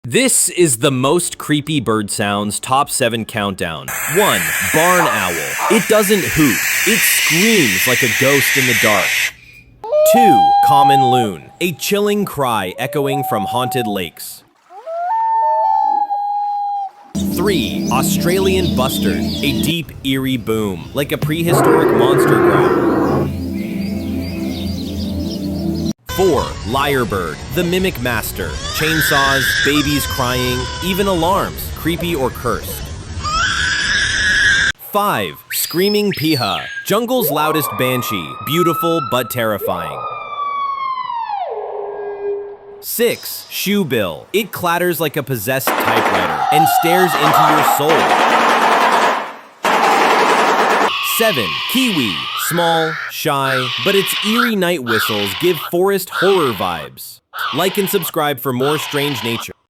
This is the most creepy bird sounds top 7 countdown. 1. Barn owl. It doesn't hoot. It screams like a ghost in the dark. 2. Common loon. A chilling cry echoing from haunted lakes. 3. Australian bustard. A deep, eerie boom, like a prehistoric monster growl. 4. Lyrebird, the mimic master. Chainsaws, babies crying, even alarms, creepy or cursed. 5. Screaming piha, jungle's loudest banshee, beautiful but terrifying. 6. Shoebill, it clatters like a possessed typewriter and stares into your soul. 7. Kiwi, small, shy, but its eerie night whistles give forest horror vibes. Like and subscribe for more strange nature.